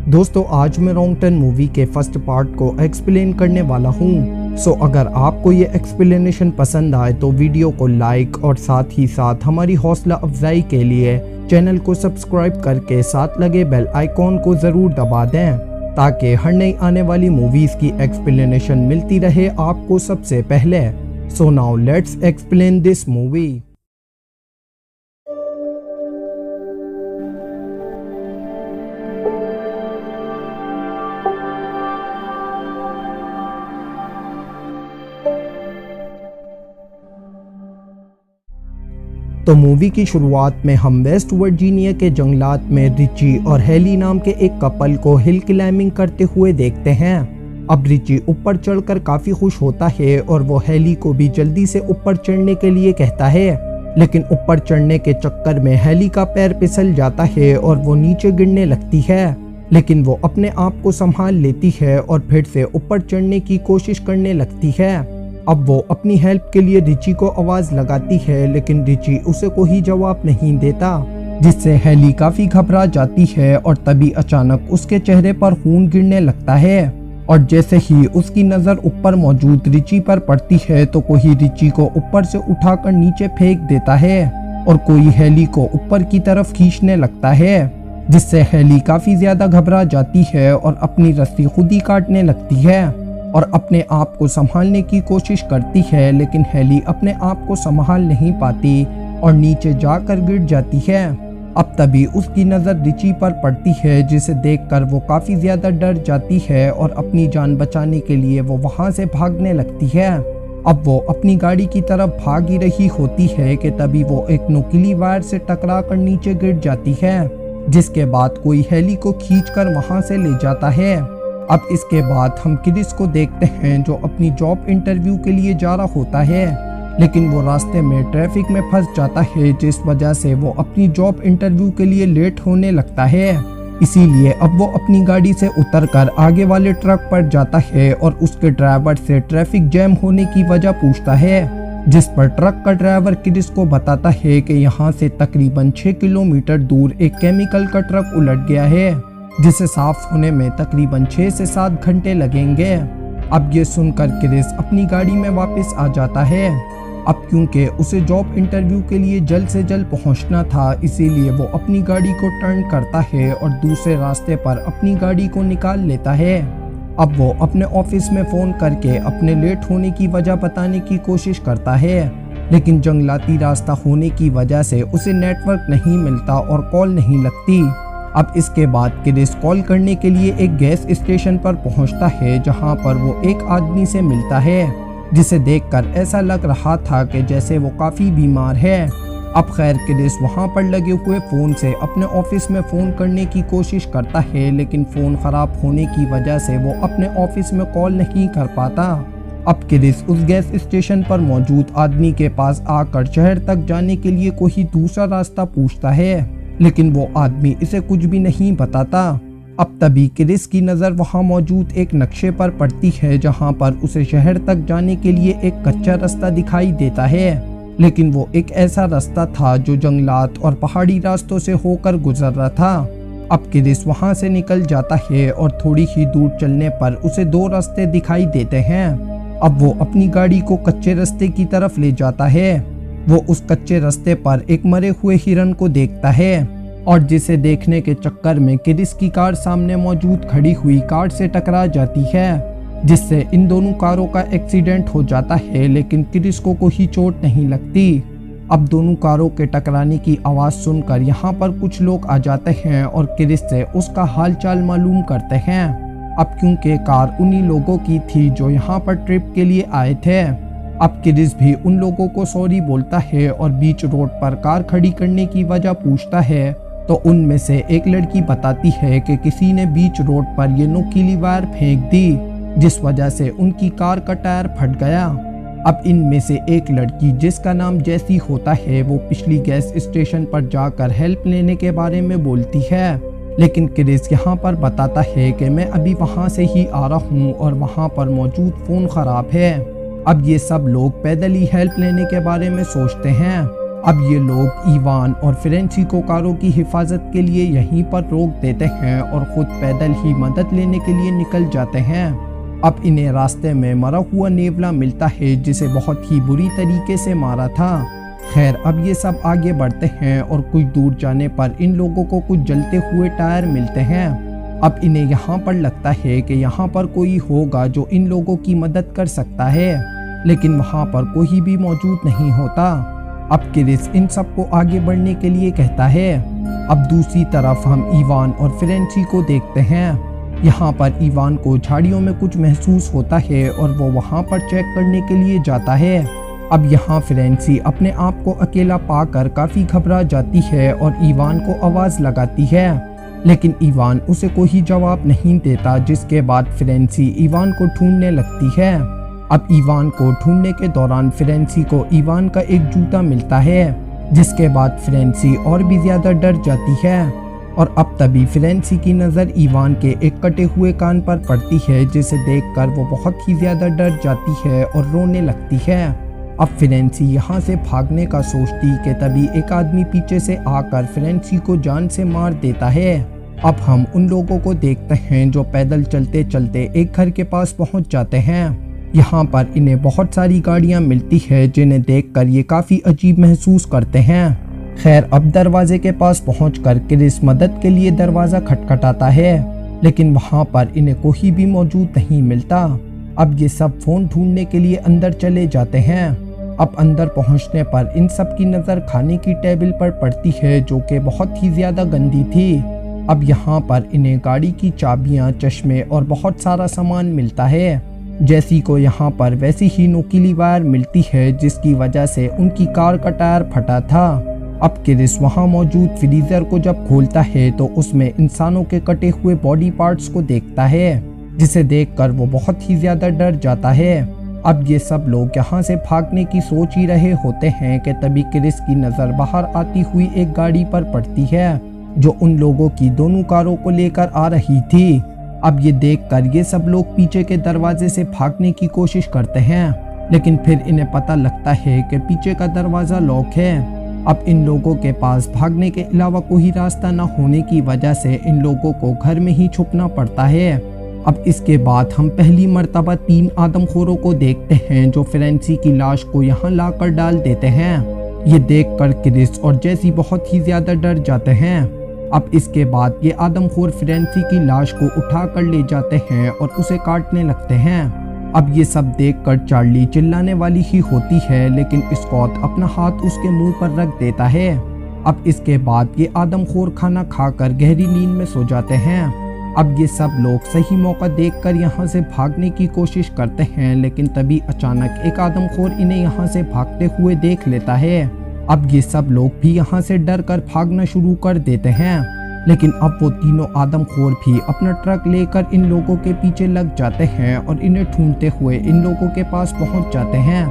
दोस्तों आज मैं रॉन्ग टर्न मूवी के फर्स्ट पार्ट को एक्सप्लेन करने वाला हूँ। सो अगर आपको ये एक्सप्लेनेशन पसंद आए तो वीडियो को लाइक और साथ ही साथ हमारी हौसला अफजाई के लिए चैनल को सब्सक्राइब करके साथ लगे बेल आइकॉन को ज़रूर दबा दें ताकि हर नई आने वाली मूवीज़ की एक्सप्लेनेशन मिलती रहे आपको सबसे पहले। So now let's explain this movie. तो मूवी की शुरुआत में हम वेस्ट वर्जीनिया के जंगलात में रिची और हेली नाम के एक कपल को हिल क्लाइंबिंग करते हुए देखते हैं। अब रिची ऊपर चढ़कर काफी खुश होता है और वो हेली को भी जल्दी से ऊपर चढ़ने के लिए कहता है, लेकिन ऊपर चढ़ने के चक्कर में हेली का पैर फिसल जाता है और वो नीचे गिरने लगती है, लेकिन वो अपने आप को संभाल लेती है और फिर से ऊपर चढ़ने की कोशिश करने लगती है। अब वो अपनी हेल्प के लिए रिची को आवाज लगाती है, लेकिन रिची उसे कोई जवाब नहीं देता, जिससे हेली काफी घबरा जाती है और तभी अचानक उसके चेहरे पर खून गिरने लगता है और जैसे ही उसकी नजर ऊपर मौजूद रिची पर पड़ती है तो कोई रिची को ऊपर से उठाकर नीचे फेंक देता है और कोई हेली को ऊपर की तरफ खींचने लगता है, जिससे हेली काफी ज्यादा घबरा जाती है और अपनी रस्सी खुद ही काटने लगती है और अपने आप को संभालने की कोशिश करती है, लेकिन हेली अपने आप को संभाल नहीं पाती और नीचे जाकर गिर जाती है। अब तभी उसकी नज़र रिची पर पड़ती है, जिसे देखकर वो काफ़ी ज़्यादा डर जाती है और अपनी जान बचाने के लिए वो वहाँ से भागने लगती है। अब वो अपनी गाड़ी की तरफ भाग ही रही होती है कि तभी वो एक नुकीली वायर से टकरा कर नीचे गिर जाती है, जिसके बाद कोई हेली को खींचकर वहाँ से ले जाता है। अब इसके बाद हम क्रिस को देखते हैं जो अपनी जॉब इंटरव्यू के लिए जा रहा होता है, लेकिन वो रास्ते में ट्रैफिक में फंस जाता है, जिस वजह से वो अपनी जॉब इंटरव्यू के लिए लेट होने लगता है। इसीलिए अब वो अपनी गाड़ी से उतरकर आगे वाले ट्रक पर जाता है और उसके ड्राइवर से ट्रैफिक जैम होने की वजह पूछता है, जिस पर ट्रक का ड्राइवर क्रिस को बताता है कि यहाँ से तकरीबन 6 किलोमीटर दूर एक केमिकल का ट्रक उलट गया है, जिसे साफ होने में तकरीबन 6 से 7 घंटे लगेंगे। अब ये सुनकर क्रिस अपनी गाड़ी में वापस आ जाता है। अब क्योंकि उसे जॉब इंटरव्यू के लिए जल्द से जल्द पहुंचना था, इसीलिए वो अपनी गाड़ी को टर्न करता है और दूसरे रास्ते पर अपनी गाड़ी को निकाल लेता है। अब वो अपने ऑफिस में फ़ोन करके अपने लेट होने की वजह बताने की कोशिश करता है, लेकिन जंगलाती रास्ता होने की वजह से उसे नेटवर्क नहीं मिलता और कॉल नहीं लगती। अब इसके बाद क्रिस कॉल करने के लिए एक गैस स्टेशन पर पहुंचता है, जहां पर वो एक आदमी से मिलता है, जिसे देखकर ऐसा लग रहा था कि जैसे वो काफ़ी बीमार है। अब खैर क्रिस वहां पर लगे हुए फ़ोन से अपने ऑफिस में फ़ोन करने की कोशिश करता है, लेकिन फ़ोन ख़राब होने की वजह से वो अपने ऑफिस में कॉल नहीं कर पाता। अब क्रिस उस गैस स्टेशन पर मौजूद आदमी के पास आकर शहर तक जाने के लिए कोई दूसरा रास्ता पूछता है, लेकिन वो आदमी इसे कुछ भी नहीं बताता। अब तभी क्रिस की नज़र वहाँ मौजूद एक नक्शे पर पड़ती है, जहाँ पर उसे शहर तक जाने के लिए एक कच्चा रास्ता दिखाई देता है, लेकिन वो एक ऐसा रास्ता था जो जंगलात और पहाड़ी रास्तों से होकर गुजर रहा था। अब क्रिस वहाँ से निकल जाता है और थोड़ी ही दूर चलने पर उसे 2 रास्ते दिखाई देते हैं। अब वो अपनी गाड़ी को कच्चे रास्ते की तरफ ले जाता है। वो उस कच्चे रास्ते पर एक मरे हुए हिरन को देखता है और जिसे देखने के चक्कर में क्रिस की कार सामने मौजूद खड़ी हुई कार से टकरा जाती है, जिससे इन दोनों कारों का एक्सीडेंट हो जाता है, लेकिन क्रिस को कोई चोट नहीं लगती। अब दोनों कारों के टकराने की आवाज़ सुनकर यहाँ पर कुछ लोग आ जाते हैं और क्रिस से उसका हालचाल मालूम करते हैं। अब क्योंकि कार उन्हीं लोगों की थी जो यहाँ पर ट्रिप के लिए आए थे, अब क्रिस भी उन लोगों को सॉरी बोलता है और बीच रोड पर कार खड़ी करने की वजह पूछता है, तो उनमें से एक लड़की बताती है कि किसी ने बीच रोड पर ये नुकीली वायर फेंक दी, जिस वजह से उनकी कार का टायर फट गया। अब इनमें से एक लड़की जिसका नाम जैसी होता है, वो पिछली गैस स्टेशन पर जाकर हेल्प लेने के बारे में बोलती है, लेकिन क्रिस यहाँ पर बताता है कि मैं अभी वहाँ से ही आ रहा हूँ और वहाँ पर मौजूद फ़ोन ख़राब है। अब ये सब लोग पैदल ही हेल्प लेने के बारे में सोचते हैं। अब ये लोग इवान और फ्रेंसी को कारों की हिफाजत के लिए यहीं पर रोक देते हैं और खुद पैदल ही मदद लेने के लिए निकल जाते हैं। अब इन्हें रास्ते में मरा हुआ नेवला मिलता है जिसे बहुत ही बुरी तरीके से मारा था। खैर, अब ये सब आगे बढ़ते हैं और कुछ दूर जाने पर इन लोगों को कुछ जलते हुए टायर मिलते हैं। अब इन्हें यहाँ पर लगता है कि यहाँ पर कोई होगा जो इन लोगों की मदद कर सकता है, लेकिन वहाँ पर कोई भी मौजूद नहीं होता। अब क्रिस इन सबको आगे बढ़ने के लिए कहता है। अब दूसरी तरफ हम इवान और फ्रेंसी को देखते हैं। यहाँ पर इवान को झाड़ियों में कुछ महसूस होता है और वो वहाँ पर चेक करने के लिए जाता है। अब यहाँ फ्रेंसी अपने आप को अकेला पाकर काफ़ी घबरा जाती है और इवान को आवाज़ लगाती है, लेकिन इवान उसे कोई जवाब नहीं देता, जिसके बाद फ्रेंसी इवान को ढूंढने लगती है। अब इवान को ढूंढने के दौरान फ्रेंसी को इवान का एक जूता मिलता है, जिसके बाद फ्रेंसी और भी ज़्यादा डर जाती है। और अब तभी फ्रेंसी की नज़र इवान के एक कटे हुए कान पर पड़ती है, जिसे देखकर वो बहुत ही ज़्यादा डर जाती है और रोने लगती है। अब फ्रेंसी यहाँ से भागने का सोचती कि तभी एक आदमी पीछे से आकर फ्रेंसी को जान से मार देता है। अब हम उन लोगों को देखते हैं जो पैदल चलते चलते एक घर के पास पहुँच जाते हैं। यहाँ पर इन्हें बहुत सारी गाड़ियाँ मिलती है, जिन्हें देखकर ये काफ़ी अजीब महसूस करते हैं। खैर, अब दरवाजे के पास पहुंचकर क्रिस मदद के लिए दरवाज़ा खटखटाता है, लेकिन वहाँ पर इन्हें कोई भी मौजूद नहीं मिलता। अब ये सब फ़ोन ढूंढने के लिए अंदर चले जाते हैं। अब अंदर पहुंचने पर इन सब की नज़र खाने की टेबल पर पड़ती है, जो कि बहुत ही ज़्यादा गंदी थी। अब यहाँ पर इन्हें गाड़ी की चाबियाँ, चश्मे और बहुत सारा सामान मिलता है। जैसी को यहाँ पर वैसी ही नुकीली वायर मिलती है, जिसकी वजह से उनकी कार का टायर फटा था। अब क्रिस वहाँ मौजूद फ्रीजर को जब खोलता है तो उसमें इंसानों के कटे हुए बॉडी पार्ट्स को देखता है, जिसे देखकर वो बहुत ही ज़्यादा डर जाता है। अब ये सब लोग यहाँ से भागने की सोच ही रहे होते हैं कि तभी क्रिस की नज़र बाहर आती हुई एक गाड़ी पर पड़ती है, जो उन लोगों की दोनों कारों को लेकर आ रही थी। अब ये देखकर ये सब लोग पीछे के दरवाजे से भागने की कोशिश करते हैं, लेकिन फिर इन्हें पता लगता है कि पीछे का दरवाज़ा लॉक है। अब इन लोगों के पास भागने के अलावा कोई रास्ता न होने की वजह से इन लोगों को घर में ही छुपना पड़ता है। अब इसके बाद हम पहली मर्तबा 3 आदमखोरों को देखते हैं, जो फ्रेंसी की लाश को यहाँ लाकर डाल देते हैं। ये देखकर क्रिस और जैसी बहुत ही ज़्यादा डर जाते हैं। अब इसके बाद ये आदमखोर फ्रेंसी की लाश को उठा कर ले जाते हैं और उसे काटने लगते हैं। अब ये सब देखकर चार्ली चिल्लाने वाली ही होती है, लेकिन स्कॉट अपना हाथ उसके मुंह पर रख देता है। अब इसके बाद ये आदमखोर खाना खाकर गहरी नींद में सो जाते हैं। अब ये सब लोग सही मौका देखकर यहाँ से भागने की कोशिश करते हैं, लेकिन तभी अचानक एक आदमखोर इन्हें यहाँ से भागते हुए देख लेता है। अब ये सब लोग भी यहाँ से डर कर भागना शुरू कर देते हैं, लेकिन अब वो तीनों आदमखोर भी अपना ट्रक लेकर इन लोगों के पीछे लग जाते हैं और इन्हें ढूंढते हुए इन लोगों के पास पहुँच जाते हैं।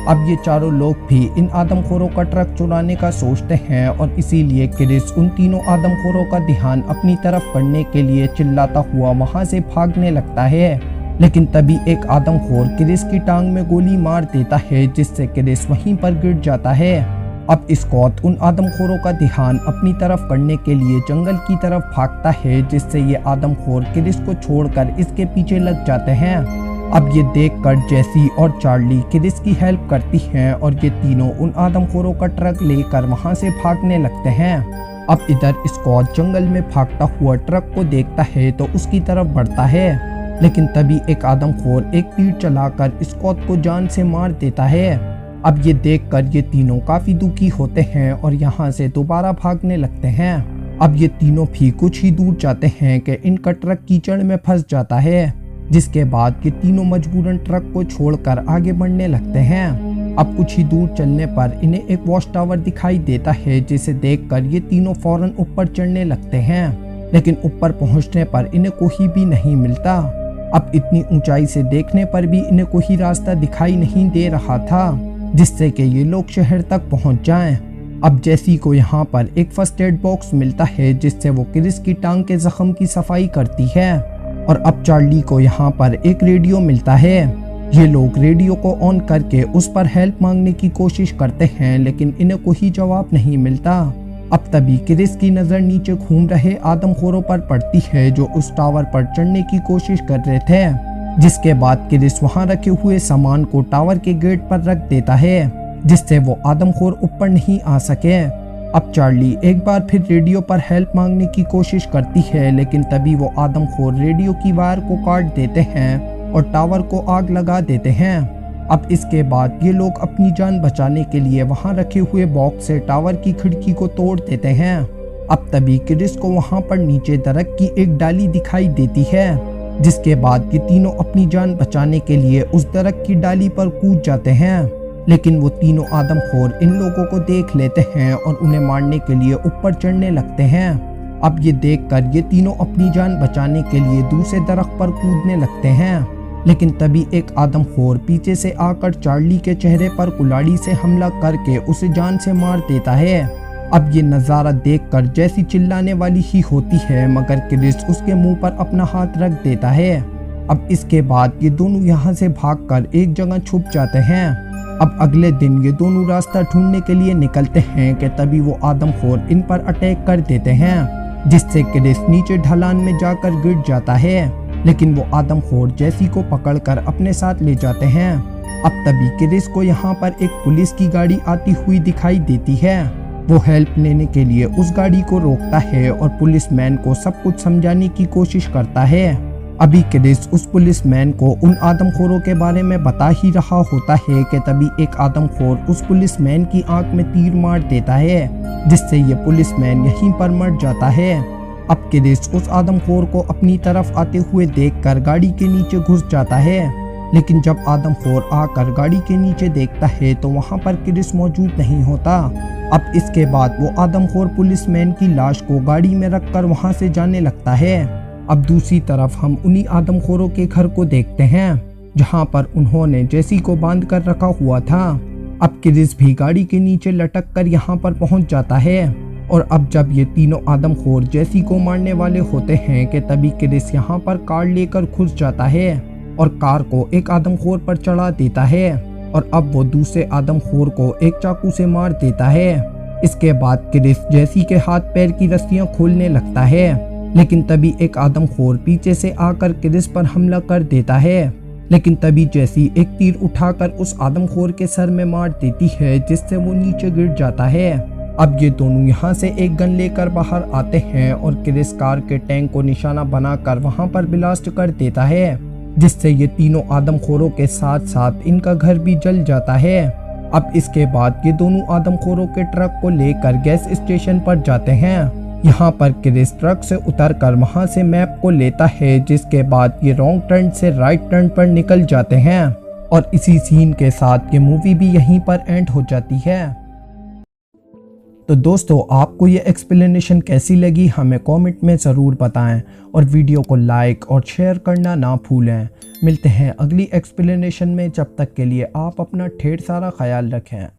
अब ये चारों लोग भी इन आदमखोरों का ट्रक चुराने का सोचते हैं और इसीलिए क्रिस उन तीनों आदमखोरों का ध्यान अपनी तरफ करने के लिए चिल्लाता हुआ वहाँ से भागने लगता है, लेकिन तभी एक आदमखोर क्रिस की टांग में गोली मार देता है, जिससे क्रिस वहीं पर गिर जाता है। अब स्कॉट उन आदमखोरों का ध्यान अपनी तरफ करने के लिए जंगल की तरफ भागता है, जिससे ये आदमखोर क्रिस को छोड़कर इसके पीछे लग जाते हैं। अब ये देखकर जैसी और चार्ली क्रिस की हेल्प करती हैं और ये तीनों उन आदमखोरों का ट्रक लेकर वहां से भागने लगते हैं। अब इधर स्कॉट जंगल में भागता हुआ ट्रक को देखता है तो उसकी तरफ बढ़ता है, लेकिन तभी एक आदमखोर एक तीर चलाकर स्कॉट को जान से मार देता है। अब ये देखकर ये तीनों काफी दुखी होते हैं और यहाँ से दोबारा भागने लगते हैं। अब ये तीनों भी कुछ ही दूर जाते हैं कि इनका ट्रक कीचड़ में फंस जाता है, जिसके बाद ये तीनों मजबूरन ट्रक को छोड़कर आगे बढ़ने लगते हैं। अब कुछ ही दूर चलने पर इन्हें एक वॉच टावर दिखाई देता है, जिसे देखकर ये तीनों फौरन ऊपर चढ़ने लगते हैं, लेकिन ऊपर पहुंचने पर इन्हें कोई भी नहीं मिलता। अब इतनी ऊंचाई से देखने पर भी इन्हें कोई रास्ता दिखाई नहीं दे रहा था, जिससे कि ये लोग शहर तक पहुंच जाएं। अब जैसी को यहाँ पर एक फर्स्ट एड बॉक्स मिलता है, जिससे वो क्रिस की टांग के जख्म की सफाई करती है। और अब चार्ली को यहाँ पर एक रेडियो मिलता है। ये लोग रेडियो को ऑन करके उस पर हेल्प मांगने की कोशिश करते हैं, लेकिन इन्हें कोई जवाब नहीं मिलता। अब तभी क्रिस की नज़र नीचे घूम रहे आदमखोरों पर पड़ती है जो उस टावर पर चढ़ने की कोशिश कर रहे थे, जिसके बाद क्रिस वहां रखे हुए सामान को टावर के गेट पर रख देता है, जिससे वो आदमखोर ऊपर नहीं आ सके। अब चार्ली एक बार फिर रेडियो पर हेल्प मांगने की कोशिश करती है, लेकिन तभी वो आदमखोर रेडियो की वायर को काट देते हैं और टावर को आग लगा देते हैं। अब इसके बाद ये लोग अपनी जान बचाने के लिए वहां रखे हुए बॉक्स से टावर की खिड़की को तोड़ देते हैं। अब तभी क्रिस को वहां पर नीचे दरख्त की एक डाली दिखाई देती है, जिसके बाद ये तीनों अपनी जान बचाने के लिए उस दरख्त की डाली पर कूद जाते हैं, लेकिन वो तीनों आदमखोर इन लोगों को देख लेते हैं और उन्हें मारने के लिए ऊपर चढ़ने लगते हैं। अब ये देखकर ये तीनों अपनी जान बचाने के लिए दूसरे दरख्त पर कूदने लगते हैं, लेकिन तभी एक आदमखोर पीछे से आकर चार्ली के चेहरे पर कुल्हाड़ी से हमला करके उसे जान से मार देता है। अब ये नज़ारा देखकर जैसी चिल्लाने वाली ही होती है, मगर क्रिस उसके मुंह पर अपना हाथ रख देता है। अब इसके बाद ये दोनों यहाँ से भागकर एक जगह छुप जाते हैं। अब अगले दिन ये दोनों रास्ता ढूंढने के लिए निकलते हैं कि तभी वो आदमखोर इन पर अटैक कर देते हैं, जिससे क्रिस नीचे ढलान में जाकर गिर जाता है, लेकिन वो आदमखोर जैसी को पकड़कर अपने साथ ले जाते हैं। अब तभी क्रिस को यहाँ पर एक पुलिस की गाड़ी आती हुई दिखाई देती है। वो हेल्प लेने के लिए उस गाड़ी को रोकता है और पुलिसमैन को सब कुछ समझाने की कोशिश करता है। अभी क्रिस उस पुलिसमैन को उन आदमखोरों के बारे में बता ही रहा होता है कि तभी एक आदमखोर उस पुलिसमैन की आंख में तीर मार देता है, जिससे ये पुलिसमैन यहीं पर मर जाता है। अब क्रिस उस आदमखोर को अपनी तरफ आते हुए देखकर गाड़ी के नीचे घुस जाता है, लेकिन जब आदमखोर आकर गाड़ी के नीचे देखता है तो वहां पर क्रिस मौजूद नहीं होता। अब इसके बाद वो आदमखोर पुलिसमैन की लाश को गाड़ी में रखकर वहां से जाने लगता है। अब दूसरी तरफ हम उन्हीं आदमखोरों के घर को देखते हैं, जहां पर उन्होंने जेसी को बांध कर रखा हुआ था। अब क्रिस भी गाड़ी के नीचे लटक कर यहाँ पर पहुंच जाता है, और अब जब ये तीनों आदमखोर जेसी को मारने वाले होते हैं कि तभी क्रिस यहाँ पर कार लेकर घुस जाता है और कार को एक आदमखोर पर चढ़ा देता है, और अब वो दूसरे आदमखोर को एक चाकू से मार देता है। इसके बाद क्रिस जेसी के हाथ पैर की रस्सियां खोलने लगता है, लेकिन तभी एक आदमखोर पीछे से आकर क्रिस पर हमला कर देता है, लेकिन तभी जेसी एक तीर उठाकर उस आदमखोर के सर में मार देती है, जिससे वो नीचे गिर जाता है। अब ये दोनों यहाँ से एक गन लेकर बाहर आते हैं और क्रिस कार के टैंक को निशाना बनाकर वहां पर ब्लास्ट कर देता है, जिससे ये तीनों आदमखोरों के साथ साथ इनका घर भी जल जाता है। अब इसके बाद ये दोनों आदमखोरों के ट्रक को लेकर गैस स्टेशन पर जाते हैं। यहाँ पर क्रिस ट्रक से उतरकर वहां से मैप को लेता है, जिसके बाद ये रॉन्ग टर्न से राइट टर्न पर निकल जाते हैं, और इसी सीन के साथ ये मूवी भी यहीं पर एंड हो जाती है। तो दोस्तों, आपको ये एक्सप्लेनेशन कैसी लगी हमें कमेंट में ज़रूर बताएं, और वीडियो को लाइक और शेयर करना ना भूलें। मिलते हैं अगली एक्सप्लेनेशन में, जब तक के लिए आप अपना ढेर सारा ख्याल रखें।